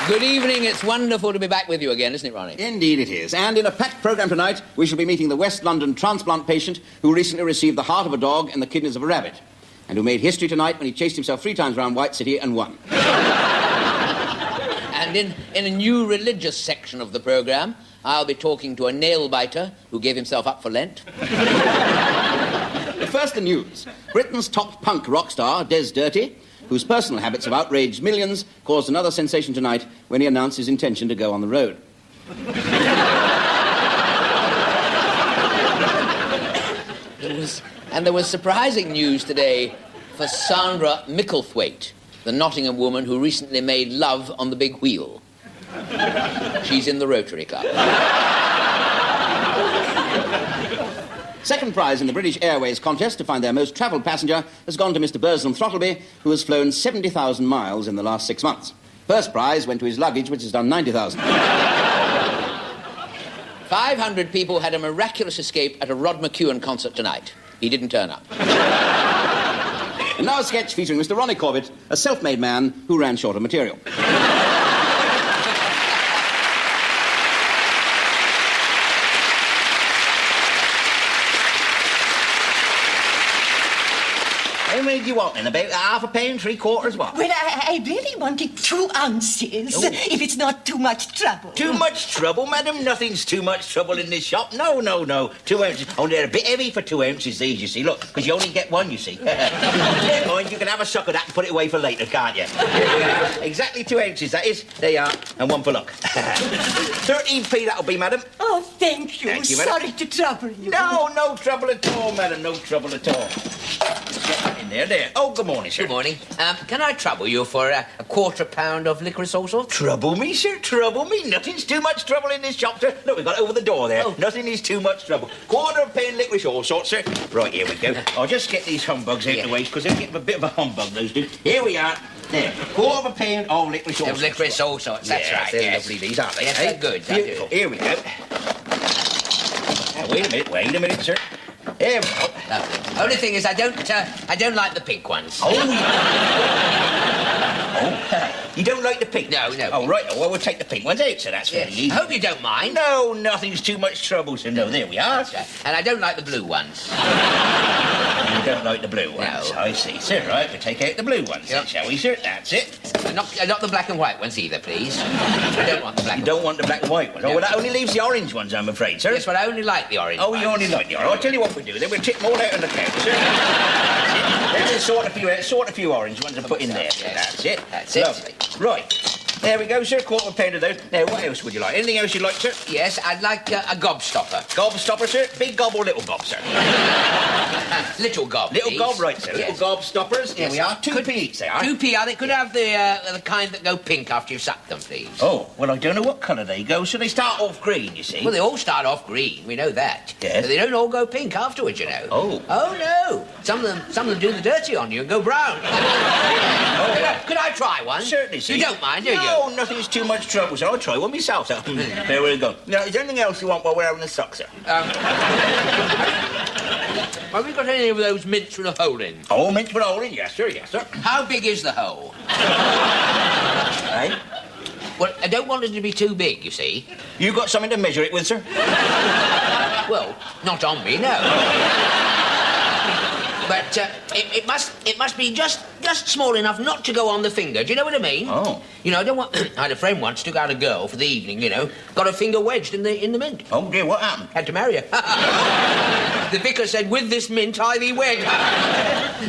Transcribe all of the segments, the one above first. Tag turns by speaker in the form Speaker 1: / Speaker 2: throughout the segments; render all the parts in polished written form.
Speaker 1: Good evening. It's wonderful to be back with you again, isn't it, Ronnie?
Speaker 2: Indeed it is. And in a packed programme tonight, we shall be meeting the West London transplant patient who recently received the heart of a dog and the kidneys of a rabbit, and who made history tonight when he chased himself 3 times around White City and won.
Speaker 1: And in a new religious section of the programme, I'll be talking to a nail-biter who gave himself up for Lent.
Speaker 2: But first, the news. Britain's top punk rock star, Des Dirty, whose personal habits have outraged millions, caused another sensation tonight when he announced his intention to go on the road.
Speaker 1: There was surprising news today for Sandra Micklethwaite, the Nottingham woman who recently made love on the big wheel. She's in the Rotary Club.
Speaker 2: Second prize in the British Airways contest to find their most travelled passenger has gone to Mr. Burslem Throttleby, who has flown 70,000 miles in the last 6 months. First prize went to his luggage, which has done 90,000.
Speaker 1: 500 people had a miraculous escape at a Rod McEwen concert tonight. He didn't turn up.
Speaker 2: And now a sketch featuring Mr. Ronnie Corbett, a self-made man who ran short of material.
Speaker 3: How many do you want then? About half a pound, 3/4, what?
Speaker 4: Well, I really wanted 2 ounces, if it's not too much trouble.
Speaker 3: Too much trouble, madam? Nothing's too much trouble in this shop. No. 2 ounces. Oh, they're a bit heavy for 2 ounces, these, you see. Look, because you only get one, you see. Never mind, you can have a suck of that and put it away for later, can't you? Exactly 2 ounces, that is. There you are. And one for luck. 13p that'll be, madam.
Speaker 4: Oh, thank you.
Speaker 3: Thank you, madam.
Speaker 4: Sorry to trouble you.
Speaker 3: No trouble at all, madam. No trouble at all. Just get that in there. Oh, good morning, sir.
Speaker 1: Good morning. Can I trouble you for a £1/4 of licorice all sorts?
Speaker 3: Trouble me, sir? Trouble me? Nothing's too much trouble in this shop, sir. Look, we've got it over the door there.
Speaker 1: Oh.
Speaker 3: Nothing is too much trouble. £1/4 licorice all sorts, sir. Right, here we go. I'll just get these humbugs out of the way, because they're getting a bit of a humbug, those do. Here we are. There. £1/4 of licorice all sorts.
Speaker 1: Licorice all sorts, that's right,
Speaker 3: They're
Speaker 1: yes.
Speaker 3: lovely, these, aren't they?
Speaker 1: Yes,
Speaker 3: eh?
Speaker 1: they're good.
Speaker 3: Beautiful. Here we go. Now, wait a minute, sir. Here we go.
Speaker 1: Lovely. Only thing is, I don't like the pink ones.
Speaker 3: Oh, you don't like the pink?
Speaker 1: No.
Speaker 3: Oh, right. Well, we'll take the pink ones out, so that's very easy.
Speaker 1: I hope you don't mind.
Speaker 3: No, nothing's too much trouble, sir. No, there we are.
Speaker 1: And I don't like the blue ones.
Speaker 3: You don't like the blue ones?
Speaker 1: No.
Speaker 3: I see, sir. Right, we'll take out the blue ones, then, shall we, sir? That's it.
Speaker 1: Not the black and white ones either, please. I don't want the black
Speaker 3: You
Speaker 1: and
Speaker 3: don't want the black and white ones?
Speaker 1: No.
Speaker 3: Oh, well, that only leaves the orange ones, I'm afraid, sir.
Speaker 1: Yes, but I only like the orange
Speaker 3: Oh,
Speaker 1: ones.
Speaker 3: you only like the orange. I'll tell you what we do, then. We'll tip them all out on the counter, sir. Then we'll sort a few orange ones and put in there.
Speaker 1: Yes.
Speaker 3: That's it. Lovely. Right. There we go, sir. £1/4 of those. Now, what else would you like? Anything else you'd like, sir?
Speaker 1: Yes, I'd like a gobstopper.
Speaker 3: Gobstopper, sir? Big gob or little gob, sir?
Speaker 1: Little gob,
Speaker 3: Little
Speaker 1: please.
Speaker 3: gob, right, sir.
Speaker 1: Yes.
Speaker 3: Little gob stoppers. Here
Speaker 1: Yes.
Speaker 3: we are. 2p each, they are.
Speaker 1: 2p, are they? Could I have the kind that go pink after you've sucked them, please?
Speaker 3: Oh, well, I don't know what colour they go, so they start off green, you see.
Speaker 1: Well, they all start off green, we know that.
Speaker 3: Yes.
Speaker 1: But they don't all go pink afterwards, you know.
Speaker 3: Oh.
Speaker 1: Oh, no. Some of them do the dirty on you and go brown. Could I try one?
Speaker 3: Certainly, sir.
Speaker 1: You don't mind, do you?
Speaker 3: No, nothing's too much trouble, sir. I'll try one myself, sir. There we go. Now, is there anything else you want while we're having a suck, sir?
Speaker 1: Have we got any of those mints with a hole in?
Speaker 3: Oh, mince with a hole in? Yes, sir, yes, sir.
Speaker 1: How big is the hole?
Speaker 3: Hey?
Speaker 1: Well, I don't want it to be too big, you see.
Speaker 3: You got something to measure it with, sir?
Speaker 1: Well, not on me, no. But it must be just small enough not to go on the finger. Do you know what I mean?
Speaker 3: Oh.
Speaker 1: You know, I don't want... I had a friend once, took out a girl for the evening, you know, got her finger wedged in the mint.
Speaker 3: Oh, dear, what happened?
Speaker 1: Had to marry her. The vicar said, with this mint I thee wed.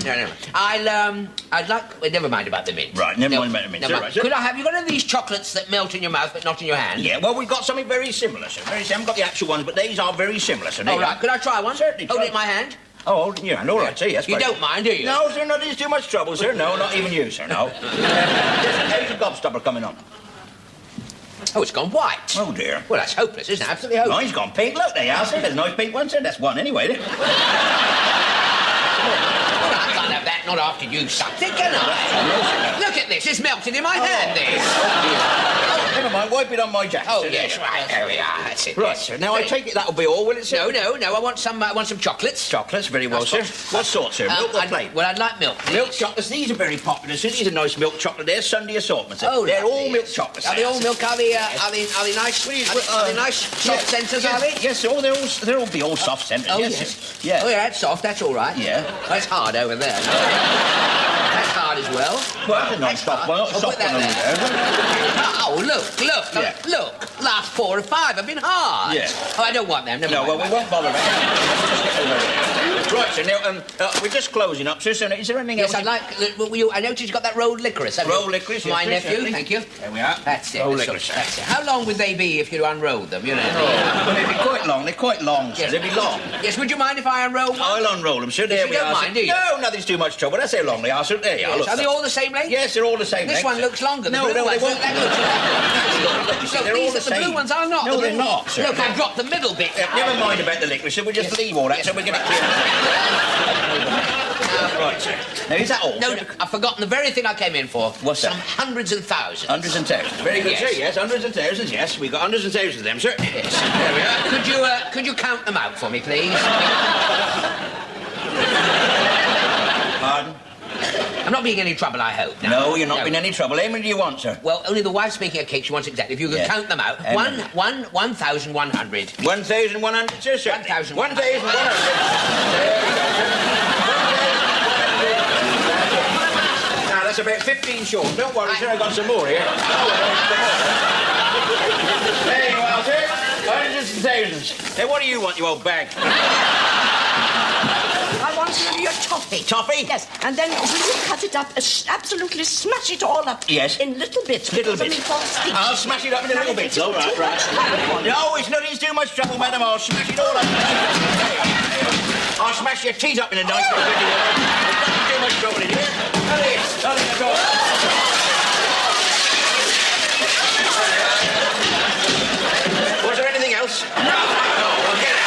Speaker 1: No. I'd like... Well, never mind about the mint.
Speaker 3: Right, never mind about the mint, sir, right, sir.
Speaker 1: Could I have... You got any of these chocolates that melt in your mouth but not in your hand?
Speaker 3: Yeah, well, we've got something very similar, sir. I haven't got the actual ones, but these are very similar, sir.
Speaker 1: Oh, right. Could I try one?
Speaker 3: Certainly.
Speaker 1: Hold it in my hand.
Speaker 3: Oh, hold it in your hand. All right, sir, yes.
Speaker 1: You don't mind, do you?
Speaker 3: No, sir, nothing's too much trouble, sir. No, not even you, sir, no. How's the gobstopper coming on?
Speaker 1: Oh, it's gone white.
Speaker 3: Oh, dear.
Speaker 1: Well, that's hopeless, isn't it? Absolutely hopeless.
Speaker 3: Mine's gone pink. Look, there you are, sir. There's a nice pink one, sir. That's one anyway, isn't it?
Speaker 1: Well, I can't have that not after you've sucked it, can I? Look at this. It's melted in my hand, this.
Speaker 3: Never mind, wipe it on my jacket.
Speaker 1: Oh, yes, right. There we are. That's it.
Speaker 3: Right, sir. Now, I take it that'll be all, will it, sir?
Speaker 1: No. I want some chocolates.
Speaker 3: Chocolates, very well, sir. What sort, sir? Milk or plain?
Speaker 1: Well, I'd like milk, please.
Speaker 3: Milk chocolates, these are very popular, sir. These are nice milk chocolate. They're Sunday assortment, sir.
Speaker 1: Oh,
Speaker 3: they're
Speaker 1: lovely.
Speaker 3: all milk chocolates.
Speaker 1: Are they all milk? Are they nice? Are they nice soft centres, are they?
Speaker 3: Yes, sir. They'll all be all soft centres.
Speaker 1: Oh,
Speaker 3: yes.
Speaker 1: yes.
Speaker 3: Yeah.
Speaker 1: Oh, yeah, that's soft. That's all right.
Speaker 3: Yeah.
Speaker 1: That's hard over there. That's hard as well.
Speaker 3: Well, that's a nice soft one.
Speaker 1: I'll put that there. Oh, look. Last 4 or 5 have been hard.
Speaker 3: Yeah.
Speaker 1: Oh, I don't want them. Never mind.
Speaker 3: Well, we won't bother about that. Right, sir. Now, we're just closing up, sir. So, is there anything else?
Speaker 1: Yes, I'd like... I noticed you've got that rolled licorice, haven't you?
Speaker 3: Rolled licorice,
Speaker 1: For my
Speaker 3: yes,
Speaker 1: nephew,
Speaker 3: certainly.
Speaker 1: thank you.
Speaker 3: There we are.
Speaker 1: That's it.
Speaker 3: Rolled licorice.
Speaker 1: That's it. How long would they be if you unrolled them, you know?
Speaker 3: Well, they'd be quite long. They're quite long, sir.
Speaker 1: Yes.
Speaker 3: They'd be long.
Speaker 1: Yes, would you mind if I unroll one?
Speaker 3: I'll unroll them, sir. There
Speaker 1: you
Speaker 3: we
Speaker 1: don't
Speaker 3: are.
Speaker 1: mind,
Speaker 3: sir.
Speaker 1: do you?
Speaker 3: No, nothing's too much trouble. That's how long they are, sir. There you are.
Speaker 1: Yes.
Speaker 3: Look,
Speaker 1: Are they all the same length?
Speaker 3: Yes, they're all the same
Speaker 1: This
Speaker 3: length,
Speaker 1: one
Speaker 3: sir.
Speaker 1: looks longer.
Speaker 3: No,
Speaker 1: the blue
Speaker 3: they
Speaker 1: ones.
Speaker 3: won't.
Speaker 1: Look,
Speaker 3: They're all the
Speaker 1: the
Speaker 3: same.
Speaker 1: blue ones are not.
Speaker 3: No, they're not, sir.
Speaker 1: Look, I dropped the middle bit.
Speaker 3: Never mind about the licorice, sir. We'll just leave all that, so we're going to clear it. Right, sir. Now, is that all?
Speaker 1: No, I've forgotten the very thing I came in for.
Speaker 3: What's that?
Speaker 1: Some hundreds and thousands.
Speaker 3: Hundreds and thousands. Very good,
Speaker 1: Yes.
Speaker 3: sir. Yes, hundreds and thousands. Yes, we've got hundreds and thousands of them, sir.
Speaker 1: Yes. There we are. Could you count them out for me, please?
Speaker 3: Pardon?
Speaker 1: I'm not being in any trouble, I hope.
Speaker 3: No, you're not in any trouble. How many do you want, sir?
Speaker 1: Well, only the wife's making a cake. She wants exactly. If you could
Speaker 3: Yeah.
Speaker 1: count them out.
Speaker 3: And
Speaker 1: 1,100.
Speaker 3: 1,100, sir, sir.
Speaker 1: 1,100.
Speaker 3: 1,100. Now, that's about 15 short. Don't worry, sir, I've got some more here. There you are, sir. Hundreds and thousands. Now, what do you want, you old bag?
Speaker 4: I want some of your toffee.
Speaker 3: Toffee?
Speaker 4: Yes, and then will you cut it up, absolutely smash it all up?
Speaker 3: Yes.
Speaker 4: In little bits.
Speaker 3: Little
Speaker 4: because
Speaker 3: bits.
Speaker 4: the meatball sticks.
Speaker 3: I'll smash it up in little bits. All right, right. No, it's not. It's too much trouble, madam. I'll smash it all up. I'll smash your teeth up in a nice way. Too much trouble in here. Nothing at all. Was there anything else? No. Well, get out.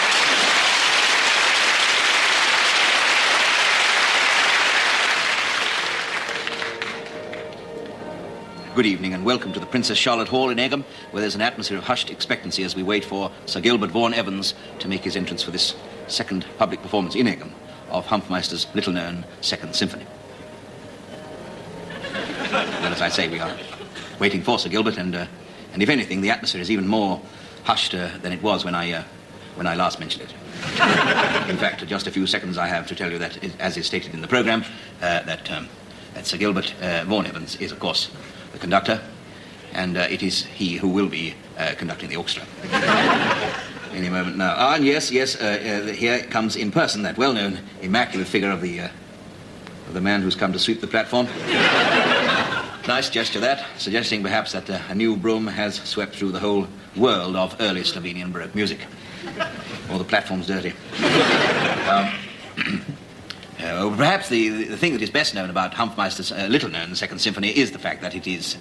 Speaker 3: Good evening and welcome to the Princess Charlotte Hall in Egham, where there's an atmosphere of hushed expectancy as we wait for Sir Gilbert Vaughan Evans to make his entrance for this second public performance in Egham of Hofmeister's little-known Second Symphony. Well, as I say, we are waiting for Sir Gilbert, and if anything, the atmosphere is even more hushed than it was when I last mentioned it. In fact, just a few seconds I have to tell you that, as is stated in the programme, that Sir Gilbert Vaughan Evans is, of course, the conductor, and it is he who will be conducting the orchestra. Any moment now. Ah, and yes, here comes in person that well-known, immaculate figure of the man who's come to sweep the platform. Nice gesture, that, suggesting perhaps that a new broom has swept through the whole world of early Slovenian Baroque music. Or the platform's dirty. Perhaps the thing that is best known about Hofmeister's little-known Second Symphony is the fact that it is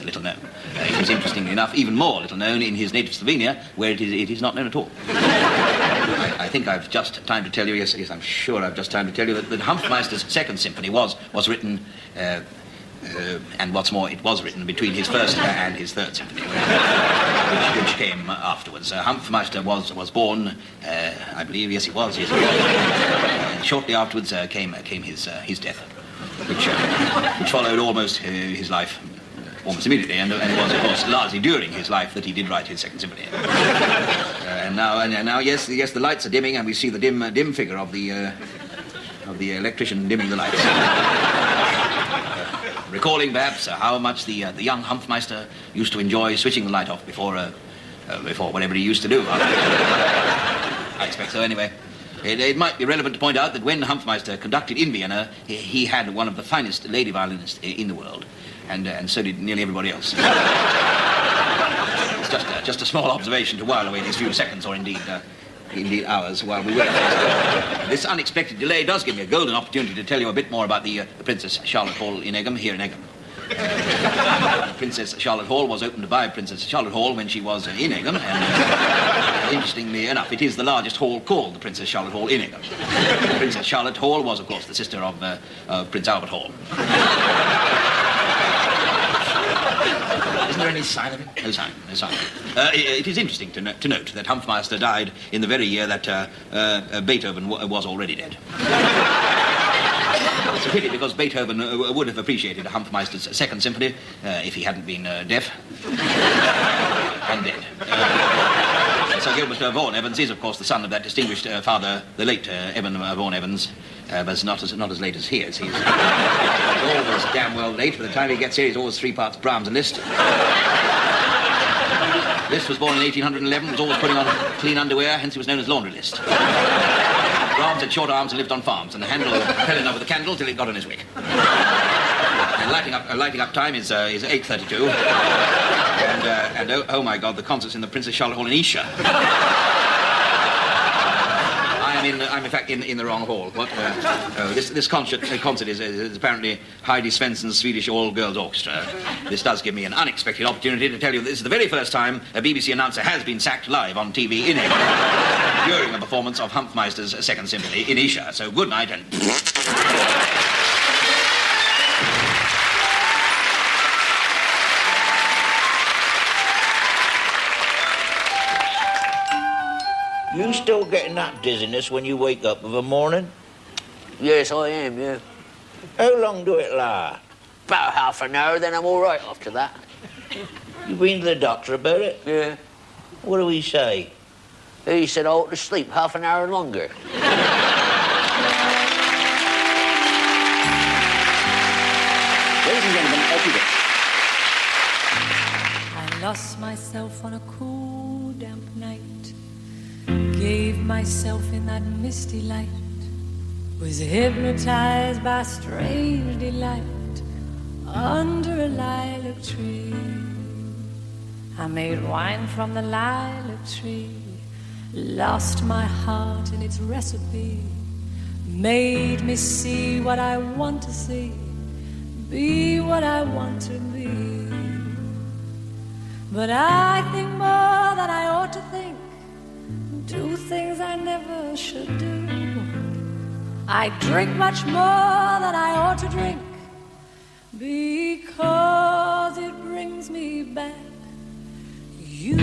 Speaker 3: little-known. It is, interestingly enough, even more little-known in his native Slovenia, where it is not known at all. I think I've just time to tell you, yes, I'm sure I've just time to tell you that Hofmeister's Second Symphony was written, and what's more, it was written between his first and his third symphony, which came afterwards. Hofmeister was born, I believe, yes, he was. Shortly afterwards came his death, which followed almost his life almost immediately, and it was, of course, largely during his life that he did write his Second Symphony. And now, yes, the lights are dimming, and we see the dim figure of the electrician dimming the lights. Recalling, perhaps, how much the young Hofmeister used to enjoy switching the light off before whatever he used to do. I expect so, anyway. It might be relevant to point out that when Hofmeister conducted in Vienna, he had one of the finest lady violinists in the world, and so did nearly everybody else. It's just a small observation to while away these few seconds, or indeed hours, while we wait. This unexpected delay does give me a golden opportunity to tell you a bit more about the Princess Charlotte Hall in Egham, here in Egham.
Speaker 2: Princess Charlotte Hall was opened by Princess Charlotte Hall when she was in Egham, and interestingly enough, it is the largest hall called the Princess Charlotte Hall in Egham. Princess Charlotte Hall was, of course, the sister of Prince Albert Hall. Isn't there any sign of it? No sign, no sign. It is interesting to note that Hofmeister died in the very year that Beethoven was already dead. It's a pity, because Beethoven would have appreciated Hofmeister's Second Symphony if he hadn't been deaf and dead. Sir Gilbert Vaughan Evans is, of course, the son of that distinguished father, the late Evan Vaughan Evans, but not as late as he is. He's always damn well late. By the time he gets here, he's always 3 parts Brahms and Liszt. Liszt was born in 1811, was always putting on clean underwear, hence he was known as Laundry Liszt. Brahms had short arms and lived on farms, and the handle fell in love with the candle till it got on his wick. And lighting up time is 8:32. And oh my God, the concert's in the Princess Charlotte Hall in Isha. I'm in fact in the wrong hall. What? This concert is apparently Heidi Svensson's Swedish all-girls orchestra. This does give me an unexpected opportunity to tell you that this is the very first time a BBC announcer has been sacked live on TV in England during a performance of Hofmeister's Second Symphony in Isha. So good night and...
Speaker 3: You still getting that dizziness when you wake up of a morning?
Speaker 1: Yes, I am, yeah.
Speaker 3: How long do it last?
Speaker 1: About half an hour, then I'm all right after that.
Speaker 3: You been to the doctor about it?
Speaker 1: Yeah.
Speaker 3: What do he say?
Speaker 1: He said I ought to sleep half an hour longer.
Speaker 2: Ladies and gentlemen,
Speaker 5: I lost myself on a cool, damp night. Gave myself in that misty light. Was hypnotized by strange delight under a lilac tree. I made wine from the lilac tree. Lost my heart in its recipe. Made me see what I want to see. Be what I want to be. But I think more than I ought to think. Do things I never should do. I drink much more than I ought to drink. Because it brings me back you.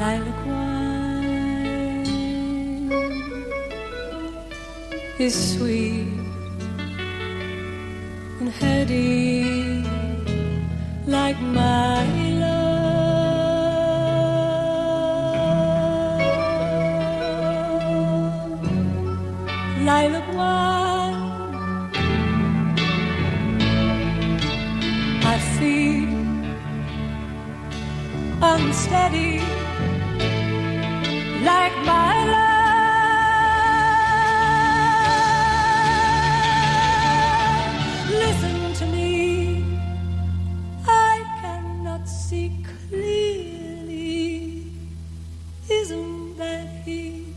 Speaker 5: Lilac wine is sweet and heady like my love. Lilac wine, I feel unsteady like my love. Listen to me, I cannot see clearly. Isn't that he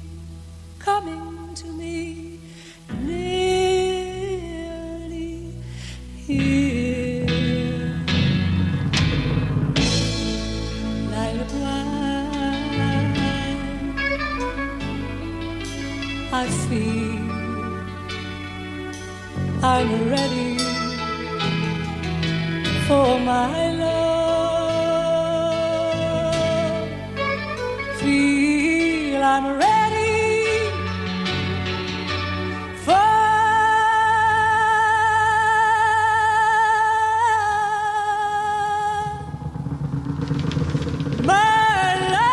Speaker 5: coming to me nearly here? Lilac wine, I feel I'm ready for my love. Feel I'm ready for my love.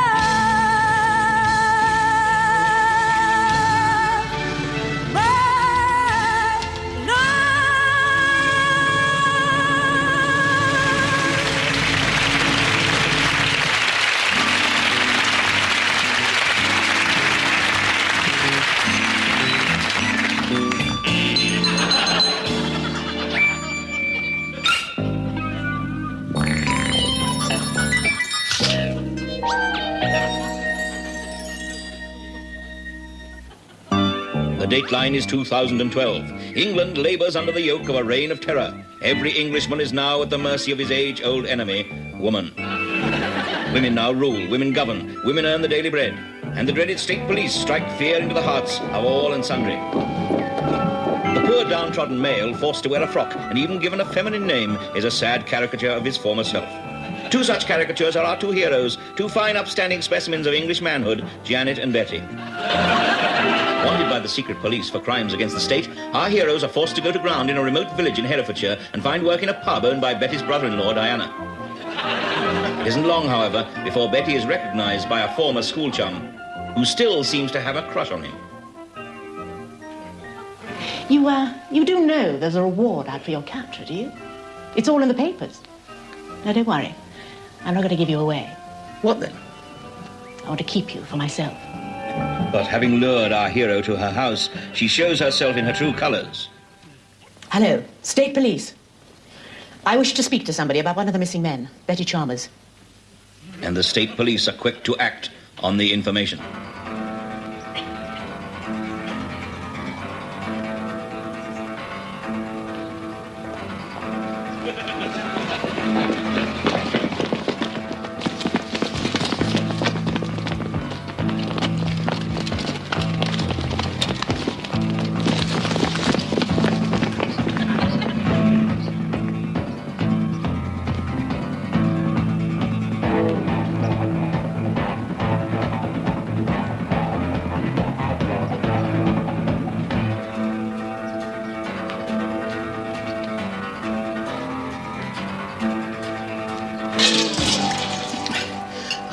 Speaker 2: dateline is 2012. England labours under the yoke of a reign of terror. Every Englishman is now at the mercy of his age-old enemy, woman. Women now rule, women govern, women earn the daily bread. And the dreaded state police strike fear into the hearts of all and sundry. The poor downtrodden male, forced to wear a frock and even given a feminine name, is a sad caricature of his former self. Two such caricatures are our two heroes, two fine upstanding specimens of English manhood, Janet and Betty. Wanted by the secret police for crimes against the state, our heroes are forced to go to ground in a remote village in Herefordshire and find work in a pub owned by Betty's brother-in-law, Diana. It isn't long, however, before Betty is recognised by a former school chum, who still seems to have a crush on him.
Speaker 6: You do know there's a reward out for your capture, do you? It's all in the papers. No, don't worry. I'm not going to give you away.
Speaker 2: What then?
Speaker 6: I want to keep you for myself.
Speaker 2: But having lured our hero to her house, she shows herself in her true colours.
Speaker 6: Hello, State Police. I wish to speak to somebody about one of the missing men, Betty Chalmers.
Speaker 2: And the state police are quick to act on the information.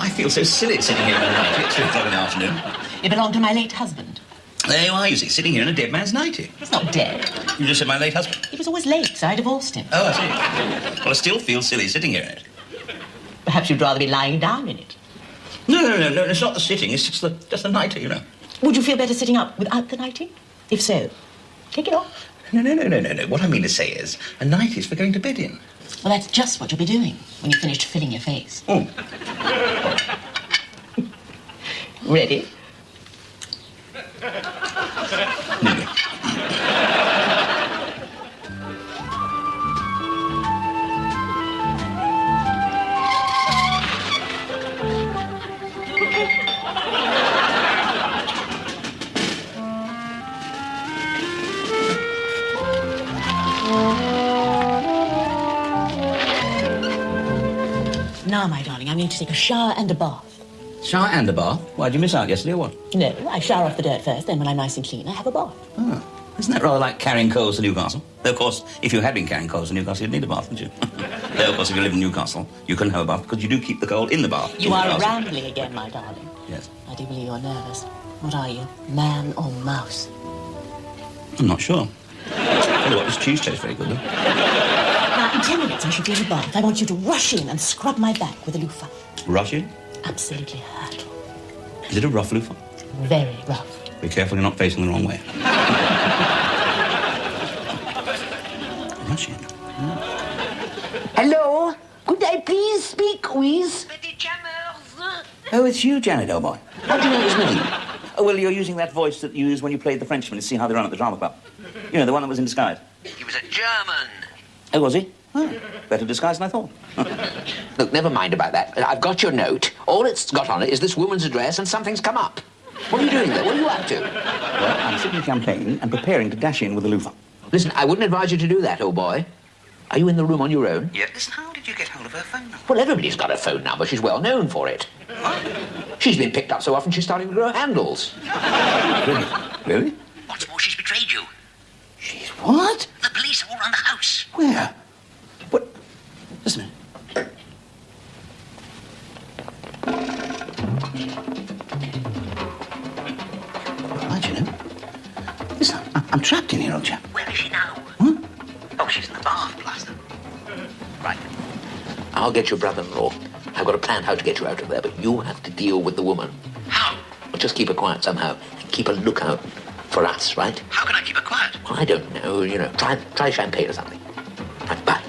Speaker 2: I feel so silly sitting here at night at 3 o'clock in the afternoon.
Speaker 6: It belonged to my late husband.
Speaker 2: There you are, you see, sitting here in a dead man's nightie.
Speaker 6: He's not dead.
Speaker 2: You just said my late husband.
Speaker 6: He was always late, so I divorced him.
Speaker 2: Oh, I see. Well, I still feel silly sitting here in it.
Speaker 6: Perhaps you'd rather be lying down in it.
Speaker 2: No, it's not the sitting, it's just the nightie, you know.
Speaker 6: Would you feel better sitting up without the nightie? If so, take it off.
Speaker 2: No. What I mean to say is, a night is for going to bed in.
Speaker 6: Well, that's just what you'll be doing when you've finished filling your face.
Speaker 2: Oh.
Speaker 6: Ready? Now, my darling, I'm going to take a shower and a bath.
Speaker 2: Shower and a bath? Why'd you miss out yesterday or what?
Speaker 6: No, I shower off the dirt first, then when I'm nice and clean, I have a bath.
Speaker 2: Oh. Isn't that rather like carrying coals to Newcastle? Though, of course, if you had been carrying coals to Newcastle, you'd need a bath, wouldn't you? Though, of course, if you live in Newcastle, you couldn't have a bath because you do keep the coal in the bath.
Speaker 6: You are rambling again, my darling.
Speaker 2: Yes.
Speaker 6: I do believe you're nervous. What are you, man or mouse?
Speaker 2: I'm not sure. Tell you what, this cheese tastes very good, though.
Speaker 6: Now, in 10 minutes, I shall be in the bath. I want you to rush in and scrub my back with a loofah.
Speaker 2: Rush in?
Speaker 6: Absolutely hurtle.
Speaker 2: Is it a rough loofah?
Speaker 6: Very rough.
Speaker 2: Be careful you're not facing the wrong way. Rush in.
Speaker 7: Hello? Could I please speak with...
Speaker 4: Betty Chalmers?
Speaker 2: Oh, it's you, Janet, old boy. How do you know it's me? Oh, well, you're using that voice that you used when you played the Frenchman to see how they run at the drama club. You know, the one that was in disguise.
Speaker 1: He was a German.
Speaker 2: Oh, was he? Oh, better disguised than I thought.
Speaker 1: Look, never mind about that. I've got your note. All it's got on it is this woman's address and something's come up. What are you doing there? What are you up to?
Speaker 2: Well, I'm sipping champagne and preparing to dash in with a loofah.
Speaker 1: Listen, I wouldn't advise you to do that, old boy. Are you in the room on your own?
Speaker 2: Yeah, listen, how did you get hold of her phone number?
Speaker 1: Well, everybody's got a phone number. She's well known for it. She's been picked up so often she's starting to grow handles.
Speaker 2: Really? Really?
Speaker 1: What's more, she's betrayed you.
Speaker 2: She's what?
Speaker 1: The police are all around the house.
Speaker 2: Where? What? Just a minute. Right, you know. Listen, I'm trapped in here, old chap.
Speaker 1: Where is she now?
Speaker 2: Huh?
Speaker 1: Oh, she's in the bath, Blaster. Right. I'll get your brother-in-law. I've got a plan how to get you out of there, but you have to deal with the woman.
Speaker 2: How?
Speaker 1: Well, just keep her quiet somehow. Keep a lookout for us, right?
Speaker 2: How can I keep her quiet?
Speaker 1: Well, I don't know. You know, try champagne or something. Right, bye.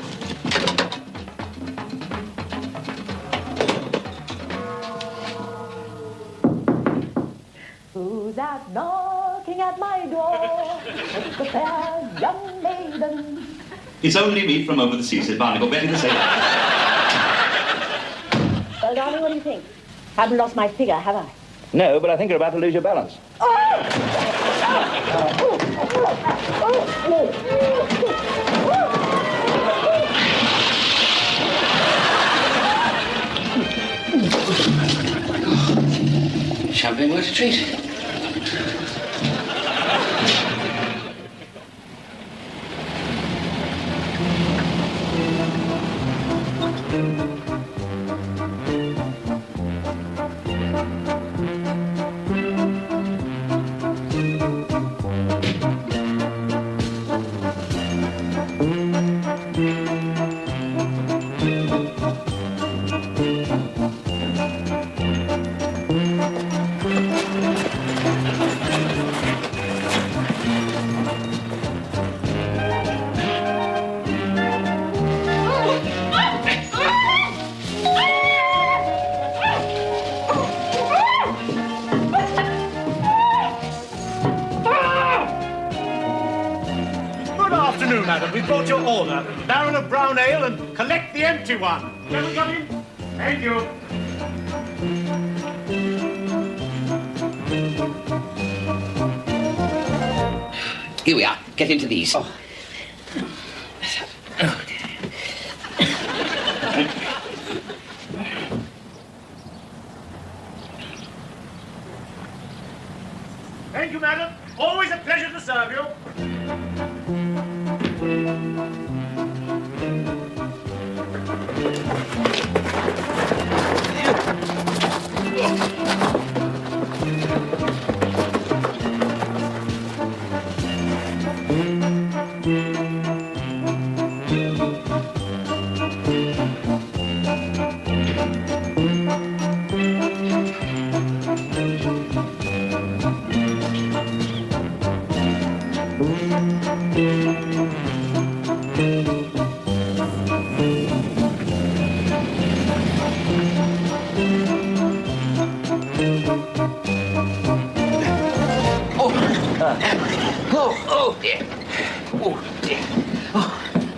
Speaker 5: Who's out knocking
Speaker 6: at my door. It's the fair young maiden.
Speaker 8: It's only me from over the sea, said Barnacle. Betty the same.
Speaker 6: Well, darling, what do you think? Haven't lost my figure, have I?
Speaker 2: No, but I think you're about to lose your balance.
Speaker 1: Champagne was a treat.
Speaker 9: Madam, we brought your order. Barrel of brown ale and collect the empty one. Can we come in? Thank you.
Speaker 1: Here we are. Get into these. Oh.
Speaker 9: Thank you, madam. Always a pleasure to serve you.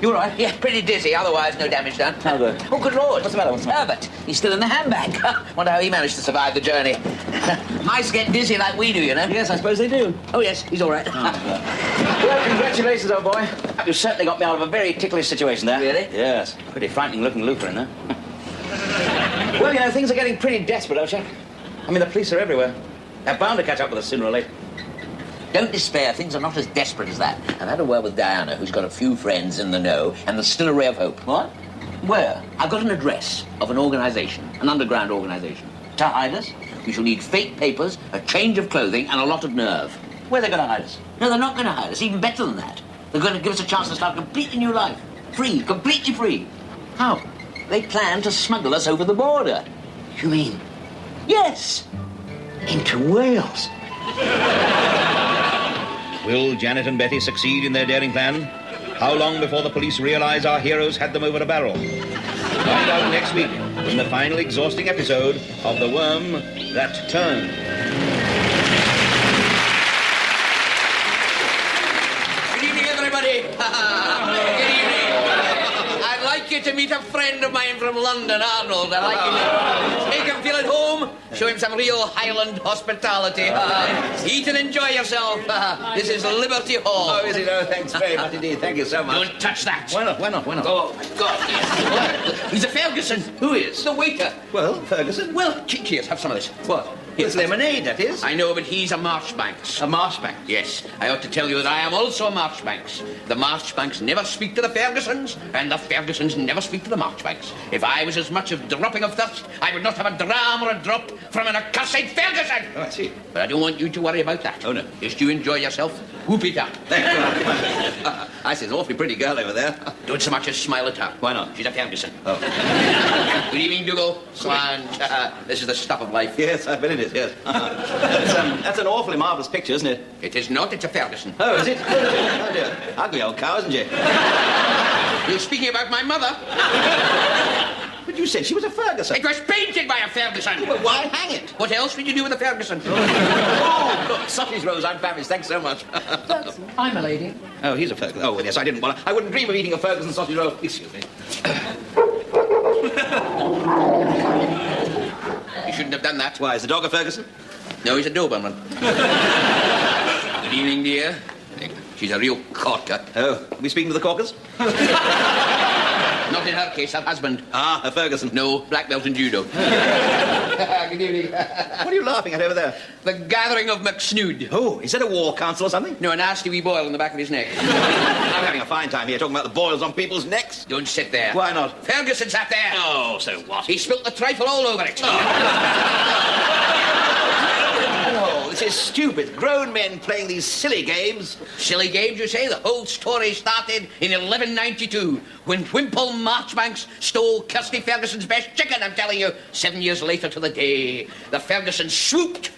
Speaker 1: You all right? Yeah, pretty dizzy. Otherwise, no damage done.
Speaker 2: How good?
Speaker 1: Oh, good Lord.
Speaker 2: What's the matter?
Speaker 1: Herbert, he's still in the handbag. Wonder how he managed to survive the journey. Mice get dizzy like we do, you know.
Speaker 2: Yes, I suppose they do.
Speaker 1: Oh, yes, he's all right.
Speaker 2: Well, congratulations, old boy. You certainly got me out of a very ticklish situation there.
Speaker 1: Really?
Speaker 2: Yes. Pretty frightening-looking Lutheran, huh? Well, you know, things are getting pretty desperate, don't you? I mean, the police are everywhere. They're bound to catch up with us sooner or later.
Speaker 1: Don't despair. Things are not as desperate as that. I've had a word with Diana, who's got a few friends in the know, and there's still a ray of hope.
Speaker 2: What?
Speaker 1: Where? I've got an address of an organisation, an underground organisation.
Speaker 2: To hide us?
Speaker 1: We shall need fake papers, a change of clothing, and a lot of nerve.
Speaker 2: Where are they going to hide us?
Speaker 1: No, they're not going to hide us. Even better than that. They're going to give us a chance to start a completely new life. Free, completely free. How? They plan to smuggle us over the border.
Speaker 2: You mean?
Speaker 1: Yes.
Speaker 2: Into Wales? Will Janet and Betty succeed in their daring plan? How long before the police realize our heroes had them over a barrel? Find out next week in the final exhausting episode of The Worm That Turned.
Speaker 1: Good evening, everybody. Good evening. I'd like you to meet a friend of mine from London, Arnold. I'd like you to make him feel at home, show him some real Highland hospitality. Eat and enjoy yourself. This is Liberty Hall.
Speaker 2: Oh, is it? Oh, thanks very much indeed. Thank you so much.
Speaker 1: Don't touch that.
Speaker 2: Why not? Why not? Why not?
Speaker 1: Oh, my God. Yes. He's a Ferguson.
Speaker 2: Who is?
Speaker 1: The waiter.
Speaker 2: Well, Ferguson.
Speaker 1: Well, cheers, have some of this.
Speaker 2: What? It's lemonade, that is.
Speaker 1: I know, but he's a Marchbanks.
Speaker 2: A Marchbanks?
Speaker 1: Yes. I ought to tell you that I am also a Marchbanks. The Marchbanks never speak to the Fergusons, and the Fergusons never speak to the Marchbanks. If I was as much as dropping of thirst, I would not have a dram or a drop from an accursed Ferguson.
Speaker 2: Oh, I see.
Speaker 1: But I don't want you to worry about that.
Speaker 2: Oh, no.
Speaker 1: Just you enjoy yourself. Whoop it up.
Speaker 2: I see, an awfully pretty girl over there.
Speaker 1: Don't so much as smile at her.
Speaker 2: Why not?
Speaker 1: She's a Ferguson.
Speaker 2: Oh.
Speaker 1: Good evening, Dougal. Swan. This is the stuff of life.
Speaker 2: Yes, I bet it is, yes. That's an awfully marvellous picture, isn't it?
Speaker 1: It is not. It's a Ferguson.
Speaker 2: Oh, is it? Oh, dear. Ugly old cow, isn't she?
Speaker 1: You're speaking about my mother?
Speaker 2: But you said she was a Ferguson.
Speaker 1: It was painted by a Ferguson.
Speaker 2: But why hang it?
Speaker 1: What else would you do with a Ferguson?
Speaker 2: Oh, look, sausage rolls, I'm famished. Thanks so much.
Speaker 6: I'm a lady.
Speaker 2: Oh, he's a Ferguson. Oh, well, yes, I didn't want to. I wouldn't dream of eating a Ferguson sausage roll. Excuse me.
Speaker 1: You shouldn't have done that.
Speaker 2: Why, is the dog a Ferguson?
Speaker 1: No, he's a Doberman. Good evening, dear. She's a real corker.
Speaker 2: Oh, are we speaking to the corkers?
Speaker 1: Not in her case, her husband.
Speaker 2: Ah, a Ferguson.
Speaker 1: No, black belt in judo. Good evening.
Speaker 2: What are you laughing at over there?
Speaker 1: The gathering of McSnood.
Speaker 2: Oh, is that a war council or something?
Speaker 1: No, a nasty wee boil in the back of his neck.
Speaker 2: I'm having a fine time here talking about the boils on people's necks.
Speaker 1: Don't sit there.
Speaker 2: Why not?
Speaker 1: Ferguson sat there.
Speaker 2: Oh, so what?
Speaker 1: He spilt the trifle all over it.
Speaker 2: Oh, this is stupid. Grown men playing these silly games.
Speaker 1: Silly games, you say? The whole story started in 1192 when Wimpole Marchbanks stole Kirsty Ferguson's best chicken, I'm telling you. 7 years later to the day, the Fergusons swooped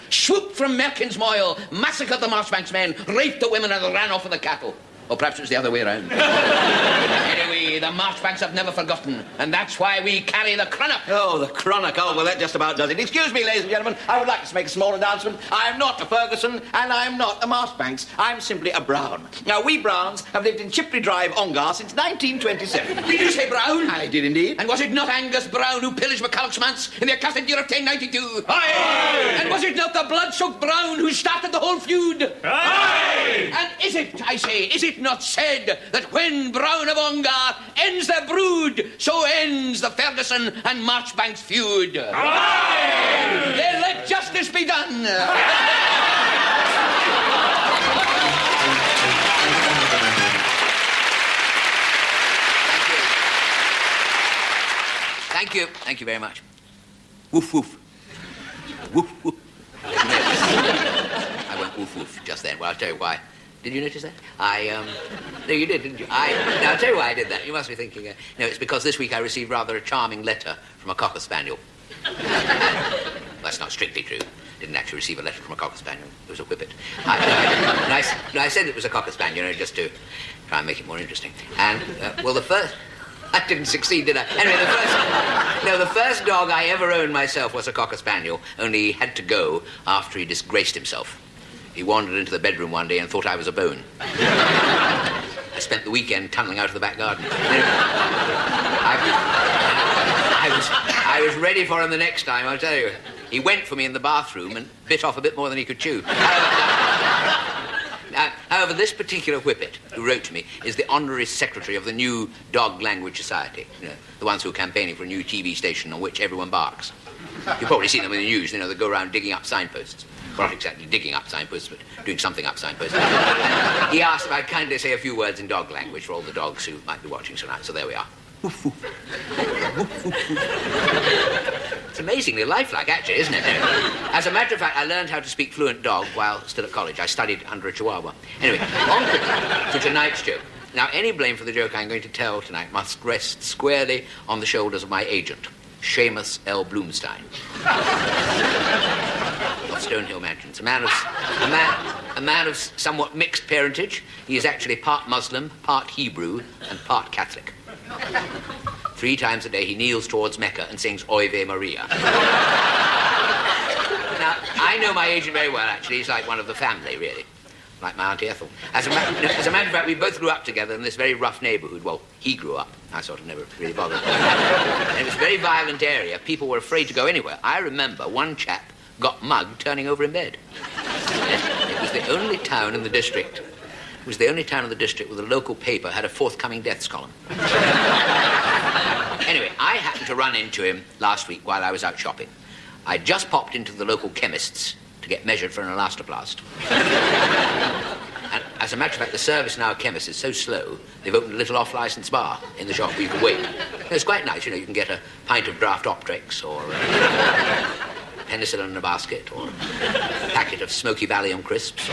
Speaker 1: from Merkin's Moyle, massacred the Marchbanks men, raped the women and ran off with the cattle. Or perhaps it was the other way around. Anyway, the Marchbanks have never forgotten, and that's why we carry the cronach.
Speaker 2: Oh, the chronic. Oh, well, that just about does it. Excuse me, ladies and gentlemen. I would like to make a small announcement. I am not a Ferguson, and I am not a Marchbanks. I'm simply a Brown. Now, we Browns have lived in Chipley Drive, Ongar, since 1927.
Speaker 1: Did you say Brown?
Speaker 2: I did indeed.
Speaker 1: And was it not Angus Brown who pillaged McCulloch's manse in the accursed year of 1092?
Speaker 9: Aye!
Speaker 1: And was it not the blood-soaked Brown who started the whole feud?
Speaker 9: Aye!
Speaker 1: And is it, I say, is it not said that when Brown of Ongar ends their brood, so ends the Ferguson and Marchbanks feud?
Speaker 9: Aye!
Speaker 1: Then let justice be done. Thank you. Thank you very much. Woof, woof. Woof, woof. I went woof, woof just then. Well, I'll tell you why. Did you notice that? No, you did, didn't you? Now, I'll tell you why I did that. You must be thinking, no, it's because this week I received rather a charming letter from a Cocker Spaniel. That's not strictly true. Didn't actually receive a letter from a Cocker Spaniel. It was a whippet. I said it was a Cocker Spaniel, just to try and make it more interesting. And, well, the first... I didn't succeed, did I? Anyway, the first dog I ever owned myself was a Cocker Spaniel, only he had to go after he disgraced himself. He wandered into the bedroom one day and thought I was a bone. I spent the weekend tunneling out of the back garden. I was ready for him the next time, I'll tell you. He went for me in the bathroom and bit off a bit more than he could chew. However, this particular whippet who wrote to me is the honorary secretary of the new Dog Language Society. You know, the ones who are campaigning for a new TV station on which everyone barks. You've probably seen them in the news, they go around digging up signposts. Well, not exactly digging up signposts, but doing something up signposts. He asked if I'd kindly say a few words in dog language for all the dogs who might be watching tonight, so there we are. It's amazingly lifelike, actually, isn't it? As a matter of fact, I learned how to speak fluent dog while still at college. I studied under a Chihuahua. Anyway, on to tonight's joke. Now, any blame for the joke I'm going to tell tonight must rest squarely on the shoulders of my agent, Seamus L. Bloomstein. Of Stonehill Mansions. A man of somewhat mixed parentage. He is actually part Muslim, part Hebrew, and part Catholic. 3 times a day he kneels towards Mecca and sings Oive Maria. Now, I know my agent very well, actually. He's like one of the family, really. Like my Auntie Ethel. As a matter of fact, we both grew up together in this very rough neighborhood. Well, he grew up. I sort of never really bothered. And it was a very violent area. People were afraid to go anywhere. I remember one chap got mugged turning over in bed. It was the only town in the district. It was the only town in the district where the local paper had a forthcoming deaths column. Anyway, I happened to run into him last week while I was out shopping. I just popped into the local chemist's to get measured for an elastoplast. And as a matter of fact, the service in our chemist is so slow, they've opened a little off-licence bar in the shop where you can wait. It's quite nice, you can get a pint of draft Optrex or penicillin in a basket or a packet of Smoky Valium crisps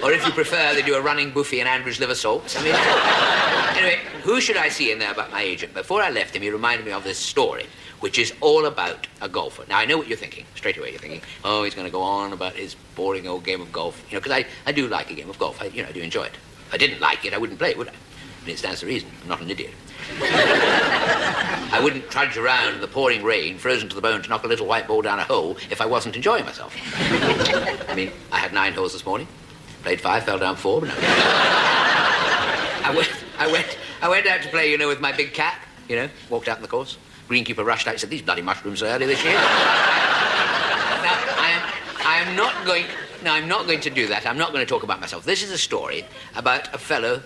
Speaker 1: or if you prefer, they do a running buffet and Andrew's liver salts. I mean, anyway, who should I see in there but my agent? Before I left him, he reminded me of this story, which is all about a golfer. Now, I know what you're thinking. Straight away, you're thinking, oh, he's going to go on about his boring old game of golf. Because I do like a game of golf. I do enjoy it. If I didn't like it, I wouldn't play it, would I? I mean, it stands to reason. I'm not an idiot. I wouldn't trudge around in the pouring rain, frozen to the bone, to knock a little white ball down a hole if I wasn't enjoying myself. I mean, I had 9 holes this morning, played 5, fell down 4, but no. I went out to play, with my big cap, walked out on the course. Greenkeeper rushed out and said, "These bloody mushrooms are early this year." Now, I'm not going to do that. I'm not going to talk about myself. This is a story about a fellow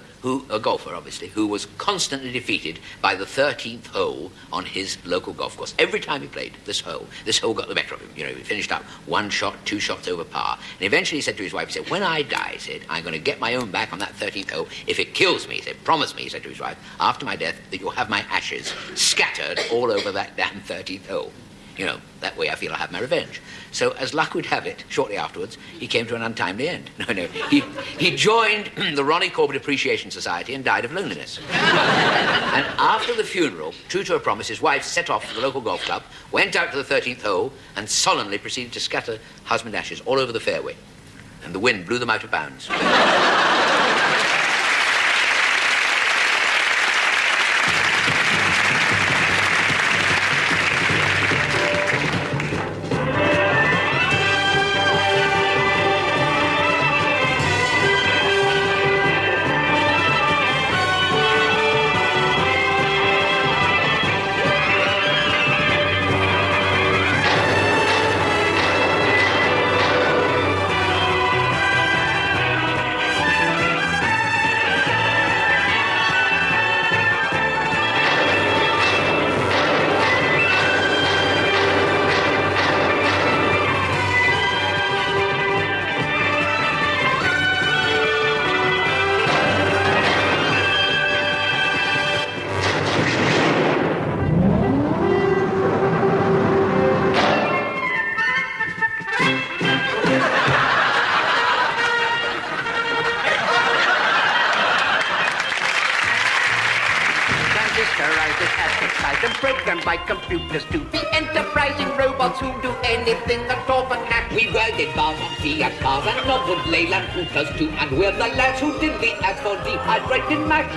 Speaker 1: a golfer, obviously, who was constantly defeated by the 13th hole on his local golf course. Every time he played this hole got the better of him. He finished up 1 shot, 2 shots over par. And eventually he said to his wife, he said, "When I die," he said, "I'm going to get my own back on that 13th hole. If it kills me," he said, "promise me," he said to his wife, "after my death, that you'll have my ashes scattered all over that damn 13th hole. That way I feel I'll have my revenge." So, as luck would have it, shortly afterwards, he came to an untimely end. He joined the Ronnie Corbett Appreciation Society and died of loneliness. And after the funeral, true to her promise, his wife set off to the local golf club, went out to the 13th hole, and solemnly proceeded to scatter husband ashes all over the fairway. And the wind blew them out of bounds.
Speaker 10: Programmed by computers to be enterprising robots who do anything at all but act.
Speaker 1: We ride in bars on Fiat cars and Norwood Leyland Hooters too, and we're the lads who did the ads for dehydrated mash.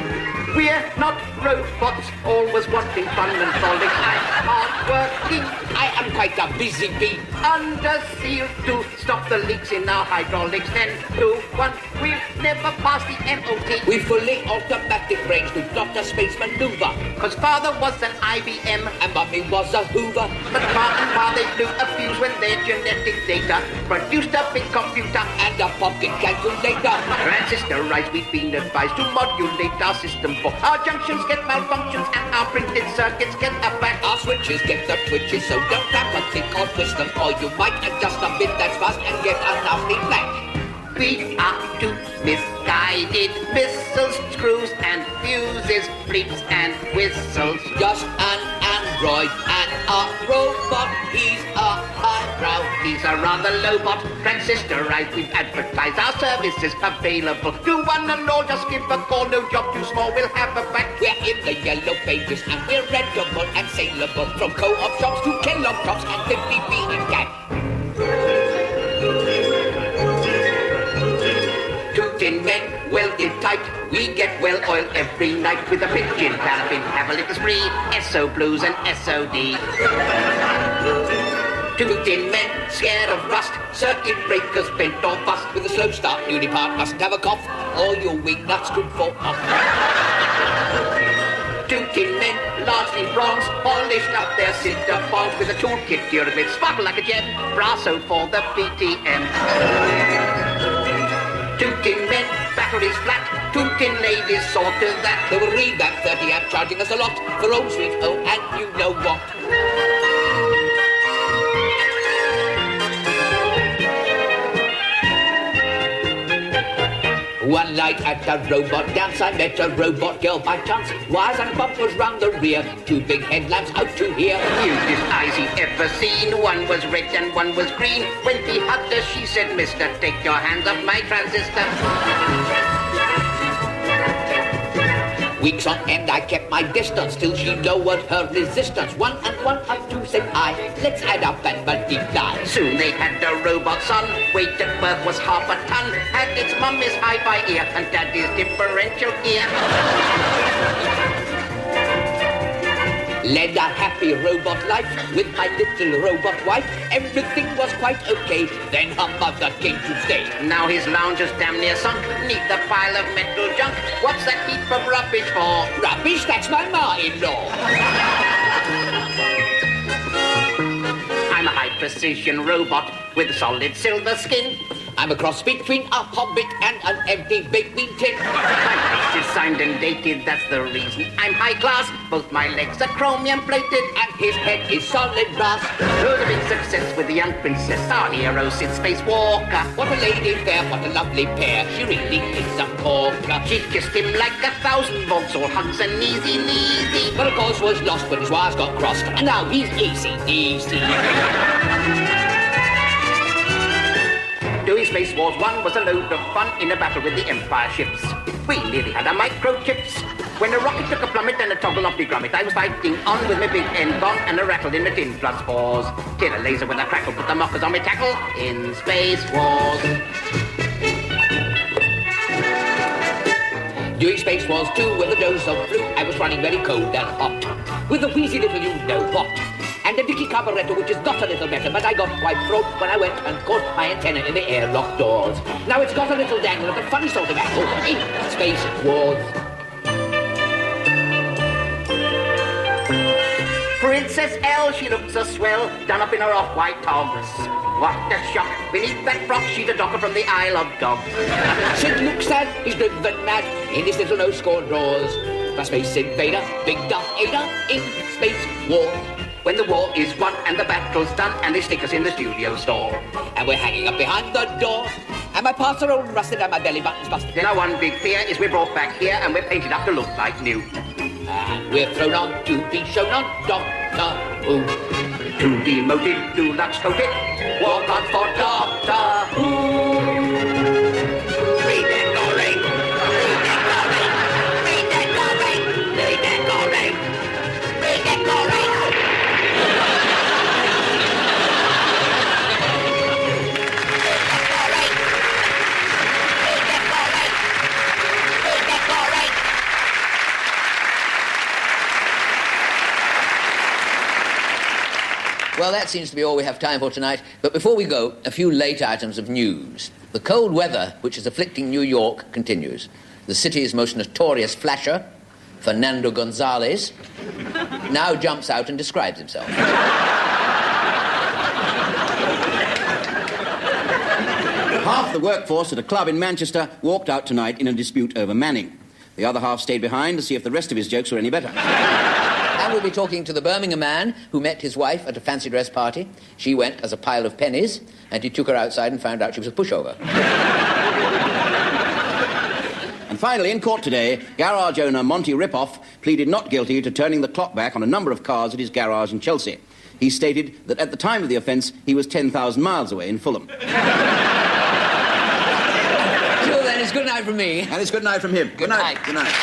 Speaker 10: We're not robots, always wanting fun and frolic. I'm hard-working.
Speaker 1: I am quite a busy bee.
Speaker 10: Under seal to stop the leaks in our hydraulics. 10 to 1, we'll never pass the MOT.
Speaker 1: We fully automatic brains to Dr. Space Maneuver.
Speaker 10: Cause father was an IBM
Speaker 1: and mummy was a Hoover.
Speaker 10: But ma and pa, they blew a fuse when their genetic data produced a big computer
Speaker 1: and a pocket calculator.
Speaker 10: Transistorized, we've been advised to modulate our system for our junctions get malfunctions and our printed circuits get a back.
Speaker 1: Our switches get the twitches, so don't tap a tick or twist them, or you might adjust a bit that's fast and get a nasty flash.
Speaker 10: We are two misguided missiles, screws and fuses, bleeps and whistles.
Speaker 1: Just an android and a robot. He's a highbrow.
Speaker 10: He's a rather low bot. Transistorized, we've advertised our services available. To one and all, just give a call. No job too small, we'll have a back.
Speaker 1: We're in the yellow pages and we're rentable and saleable. From co-op shops to Kellogg tops and 50p in cash.
Speaker 10: Tin men, welded tight, we get well oil every night with a pigeon paraffin, have a little spree, SO blues and SOD. 2 tin men, scared of rust, circuit breakers bent or bust. With a slow start, newly part mustn't have a cough, or your wing nuts could fall off. 2 tin men, largely bronze, polished up their cinder bonds with a toolkit durable, sparkle like a gem, brasso for the BTM. 2 tin men, batteries flat, 2 tin ladies saw to that.
Speaker 1: They will read that 30 amp charging us a lot for old sweet home and you know what. One night at a robot dance, I met a robot girl by chance. Wires and bumpers round the rear, 2 big headlamps out to here.
Speaker 10: Cutest eyes he'd ever seen, one was red and one was green. When he hugged her, she said, "Mister, take your hands off my transistor."
Speaker 1: Weeks on end I kept my distance till she lowered her resistance. 1 and 1 up 2 said I, let's add up and multiply.
Speaker 10: Soon they had a robot son, weight at birth was half a ton. Had its mummy's hi-fi ear and daddy's differential gear.
Speaker 1: Led a happy robot life with my little robot wife. Everything was quite okay. Then her mother came to stay.
Speaker 10: Now his lounge is damn near sunk neath the pile of metal junk. What's that heap of rubbish for?
Speaker 1: Rubbish? That's my ma-in-law.
Speaker 10: I'm a high-precision robot with solid silver skin.
Speaker 1: I'm a cross between a hobbit and an empty baked bean tin.
Speaker 10: My face is signed and dated, that's the reason I'm high class. Both my legs are chromium plated
Speaker 1: and his head is solid brass.
Speaker 10: Those a big success with the young princess, our hero since Spacewalker.
Speaker 1: What a lady fair, what a lovely pair. She really is a corker.
Speaker 10: She kissed him like 1,000 volts, all hugs and easy.
Speaker 1: But of course was lost when his wires got crossed, and now he's easy.
Speaker 10: Doing Space Wars 1 was a load of fun in a battle with the Empire ships. We nearly had our microchips. When a rocket took a plummet and a toggle off the grommet, I was fighting on with my big end gun and a rattle in the tin plus fours. Till a laser with a crackle put the mockers on my tackle in Space Wars.
Speaker 1: Doing Space Wars 2 with a dose of flu, I was running very cold and hot. With a wheezy little you-know-what. And a dicky carburettor which is not a little better, but I got quite broke when I went and caught my antenna in the airlock doors. Now it's got a little dangle of a funny sort of angle in Space Wars.
Speaker 10: Princess L, she looks so swell, done up in her off-white togs. What a shock! Beneath that frock, she's a docker from the Isle of Dogs.
Speaker 1: Sid looks sad, he's driven mad in his little no-score drawers. The Space Invader, Big Darth Vader, in Space Wars.
Speaker 10: When the war is won and the battle's done and they stick us in the studio store.
Speaker 1: And we're hanging up behind the door. And my parts are all rusted and my belly button's busted.
Speaker 10: Now one big fear is we're brought back here and we're painted up to look like new.
Speaker 1: And we're thrown on to be shown on Doctor Who.
Speaker 10: To demoted, Dulux coated, walk on for Doctor Who. Read that glory, read that glory, read that glory, read that glory, read that glory.
Speaker 1: Well, that seems to be all we have time for tonight. But before we go, a few late items of news. The cold weather which is afflicting New York continues. The city's most notorious flasher, Fernando Gonzalez, now jumps out and describes himself.
Speaker 2: Half the workforce at a club in Manchester walked out tonight in a dispute over Manning. The other half stayed behind to see if the rest of his jokes were any better.
Speaker 1: And we'll be talking to the Birmingham man who met his wife at a fancy dress party. She went as a pile of pennies, and he took her outside and found out she was a pushover.
Speaker 2: And finally, in court today, garage owner Monty Ripoff pleaded not guilty to turning the clock back on a number of cars at his garage in Chelsea. He stated that at the time of the offence, he was 10,000 miles away in Fulham.
Speaker 1: Sure, then, it's good night from me.
Speaker 2: And it's good night from him. Good night. Good night.